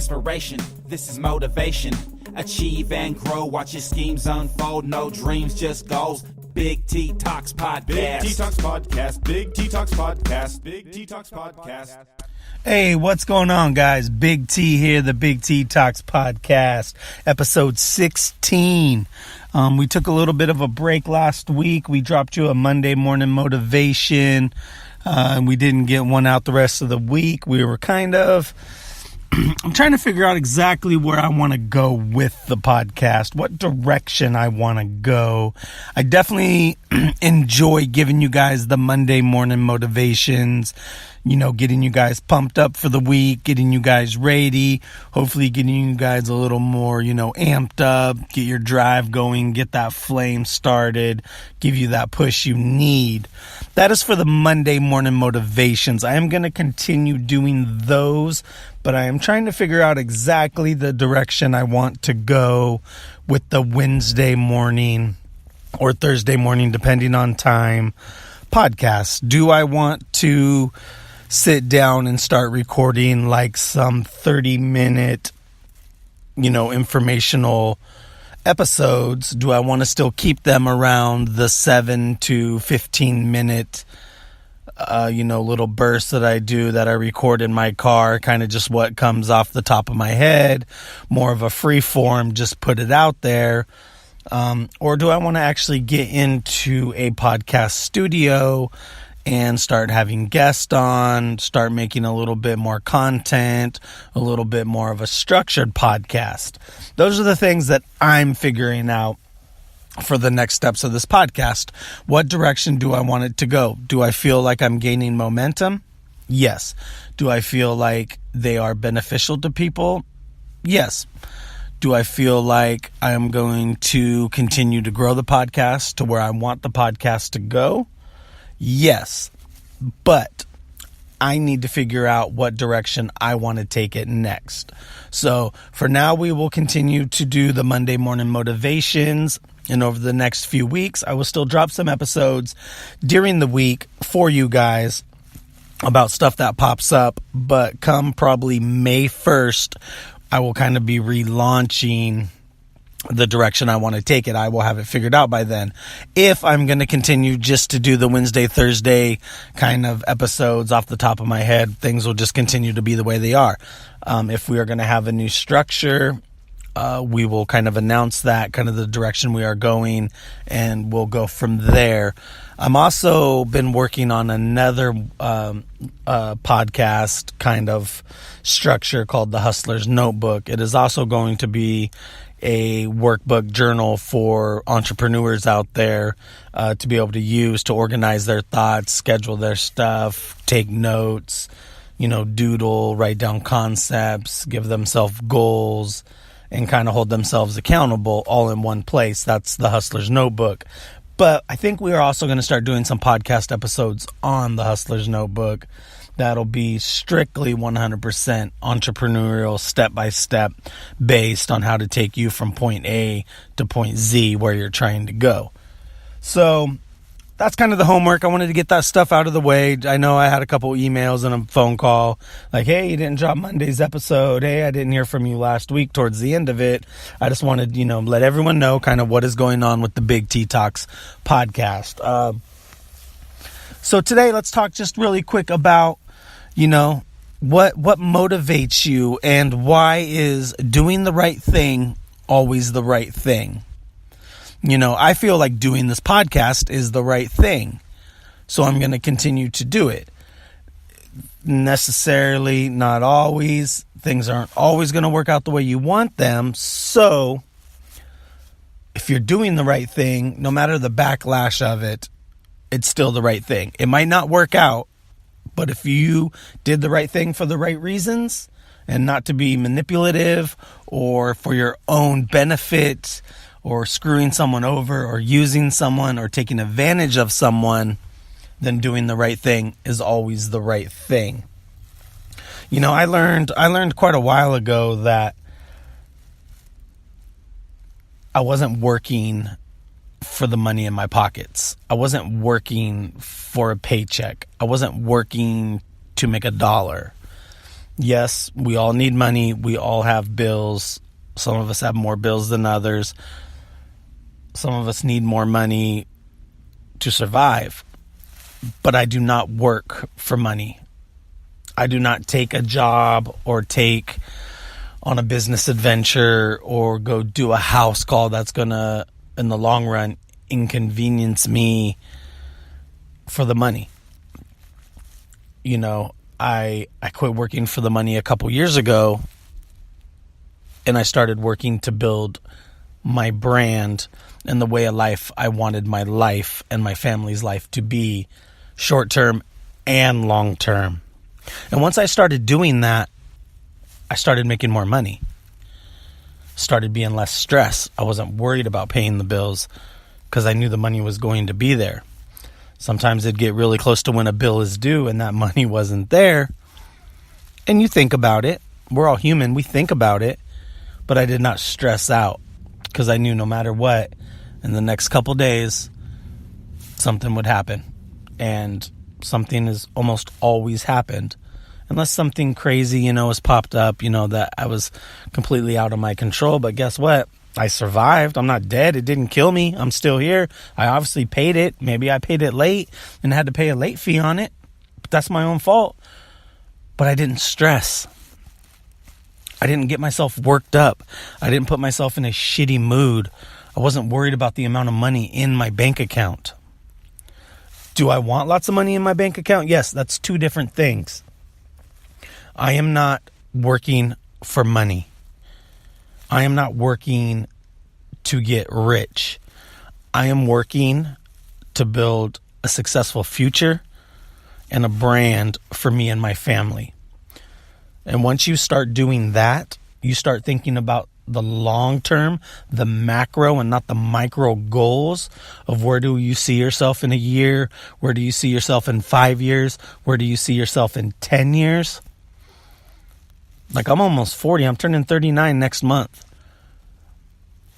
inspiration, this is motivation. Achieve and grow, watch your schemes unfold. No dreams, just goals. Big T Talks Podcast. Big T Talks Podcast. Big T Talks Podcast. Big T Talks Podcast. Hey, what's going on, guys? Big T here, the Big T Talks Podcast, episode 16. We took a little bit of a break last week. We dropped you a Monday morning motivation. We didn't get one out the rest of the week. We were I'm trying to figure out exactly where I want to go with the podcast, what direction I want to go. I definitely enjoy giving you guys the Monday morning motivations, getting you guys pumped up for the week, getting you guys ready, hopefully getting you guys a little more, amped up, get your drive going, get that flame started, give you that push you need. That is for the Monday morning motivations. I am going to continue doing those, but I am trying to figure out exactly the direction I want to go with the Wednesday morning or Thursday morning, depending on time, podcast. Do I want to sit down and start recording like some 30-minute, informational episodes? Do I want to still keep them around the 7 to 15-minute little bursts that I do, that I record in my car, kind of just what comes off the top of my head, more of a free form, just put it out there? Or do I want to actually get into a podcast studio and start having guests on, start making a little bit more content, a little bit more of a structured podcast? Those are the things that I'm figuring out for the next steps of this podcast. What direction do I want it to go? Do I feel like I'm gaining momentum? Yes. Do I feel like they are beneficial to people? Yes. Do I feel like I am going to continue to grow the podcast to where I want the podcast to go? Yes. But I need to figure out what direction I want to take it next. So for now, we will continue to do the Monday morning motivations. And over the next few weeks, I will still drop some episodes during the week for you guys about stuff that pops up. But come probably May 1st, I will kind of be relaunching the direction I want to take it. I will have it figured out by then. If I'm going to continue just to do the Wednesday, Thursday kind of episodes off the top of my head, things will just continue to be the way they are. If we are going to have a new structure, we will kind of announce that, kind of the direction we are going, and we'll go from there. I'm also been working on another podcast kind of structure called the Hustler's Notebook. It is also going to be a workbook journal for entrepreneurs out there to be able to use to organize their thoughts, schedule their stuff, take notes, doodle, write down concepts, give themselves goals, and kind of hold themselves accountable all in one place. That's the Hustler's Notebook. But I think we are also going to start doing some podcast episodes on the Hustler's Notebook. That'll be strictly 100% entrepreneurial, step-by-step, based on how to take you from point A to point Z where you're trying to go. So that's kind of the homework. I wanted to get that stuff out of the way. I know I had a couple emails and a phone call like, hey, you didn't drop Monday's episode. Hey, I didn't hear from you last week towards the end of it. I just wanted, let everyone know kind of what is going on with the Big T Talks podcast. So today, let's talk just really quick about, what motivates you and why is doing the right thing always the right thing? I feel like doing this podcast is the right thing, so I'm going to continue to do it. Necessarily, not always. Things aren't always going to work out the way you want them, so if you're doing the right thing, no matter the backlash of it, it's still the right thing. It might not work out, but if you did the right thing for the right reasons and not to be manipulative or for your own benefit or screwing someone over or using someone or taking advantage of someone, then doing the right thing is always the right thing. I learned quite a while ago that I wasn't working for the money in my pockets. I wasn't working for a paycheck. I wasn't working to make $1. Yes, we all need money. We all have bills. Some of us have more bills than others. Some of us need more money to survive. But I do not work for money. I do not take a job or take on a business adventure or go do a house call that's going to, in the long run, inconvenience me for the money. You know, I quit working for the money a couple years ago, and I started working to build my brand and the way of life I wanted my life and my family's life to be, short term and long term. And once I started doing that, I started making more money. Started being less stressed. I wasn't worried about paying the bills because I knew the money was going to be there. Sometimes it'd get really close to when a bill is due and that money wasn't there. And you think about it. We're all human. We think about it. But I did not stress out because I knew no matter what, in the next couple days, something would happen. And something has almost always happened. Unless something crazy, has popped up, that I was completely out of my control. But guess what? I survived. I'm not dead. It didn't kill me. I'm still here. I obviously paid it. Maybe I paid it late and had to pay a late fee on it. But that's my own fault. But I didn't stress. I didn't get myself worked up. I didn't put myself in a shitty mood. I wasn't worried about the amount of money in my bank account. Do I want lots of money in my bank account? Yes, that's two different things. I am not working for money. I am not working to get rich. I am working to build a successful future and a brand for me and my family. And once you start doing that, you start thinking about the long term, the macro and not the micro goals of where do you see yourself in a year? Where do you see yourself in 5 years? Where do you see yourself in 10 years? Like, I'm almost 40. I'm turning 39 next month.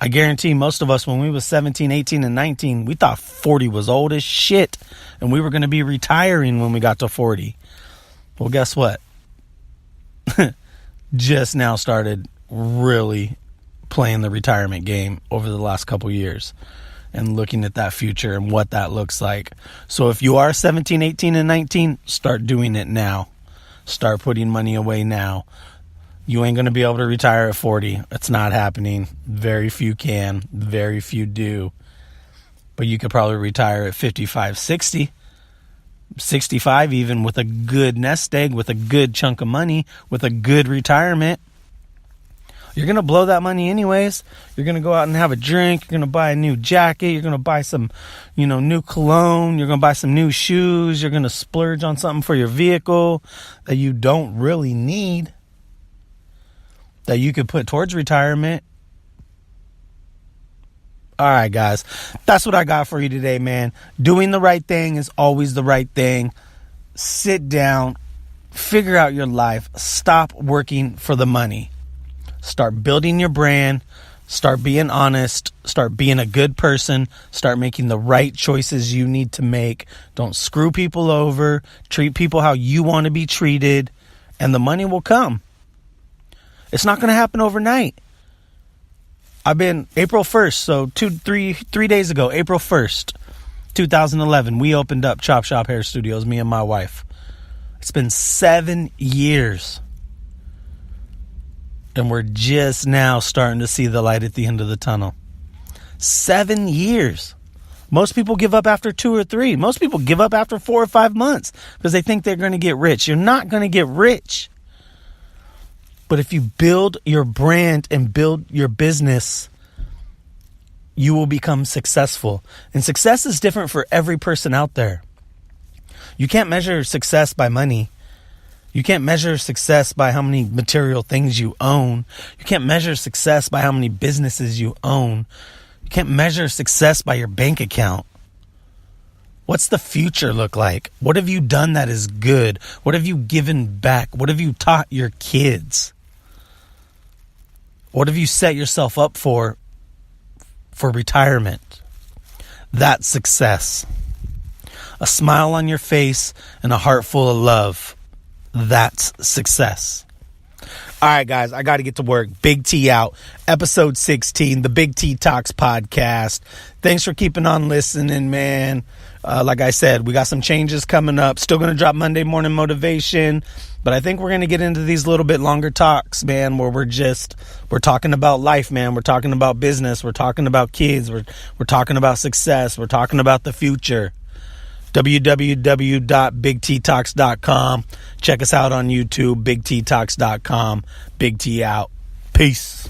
I guarantee most of us, when we was 17, 18, and 19, we thought 40 was old as shit. And we were going to be retiring when we got to 40. Well, guess what? Just now started really playing the retirement game over the last couple years and looking at that future and what that looks like. So if you are 17, 18, and 19, start doing it now. Start putting money away now. You ain't going to be able to retire at 40. It's not happening. Very few can. Very few do. But you could probably retire at 55, 60, 65 even, with a good nest egg, with a good chunk of money, with a good retirement. You're going to blow that money anyways. You're going to go out and have a drink. You're going to buy a new jacket. You're going to buy some, new cologne. You're going to buy some new shoes. You're going to splurge on something for your vehicle that you don't really need, that you could put towards retirement. All right, guys, that's what I got for you today, man. Doing the right thing is always the right thing. Sit down, figure out your life. Stop working for the money. Start building your brand. Start being honest. Start being a good person. Start making the right choices you need to make. Don't screw people over. Treat people how you want to be treated, and the money will come. It's not going to happen overnight. I've been April 1st, so 3 days ago, April 1st, 2011, we opened up Chop Shop Hair Studios, me and my wife. It's been 7 years. And we're just now starting to see the light at the end of the tunnel. 7 years. Most people give up after 2 or 3. Most people give up after 4 or 5 months because they think they're going to get rich. You're not going to get rich. But if you build your brand and build your business, you will become successful. And success is different for every person out there. You can't measure success by money. You can't measure success by how many material things you own. You can't measure success by how many businesses you own. You can't measure success by your bank account. What's the future look like? What have you done that is good? What have you given back? What have you taught your kids? What have you set yourself up for retirement? That's success. A smile on your face and a heart full of love. That's success. All right, guys, I got to get to work. Big T out. Episode 16, the Big T Talks podcast. Thanks for keeping on listening, man. Like I said, we got some changes coming up. Still going to drop Monday morning motivation, but I think we're going to get into these little bit longer talks, man, where we're talking about life, man. We're talking about business. We're talking about kids. We're talking about success. We're talking about the future. www.bigttalks.com. Check us out on YouTube, bigttalks.com. Big T out. Peace.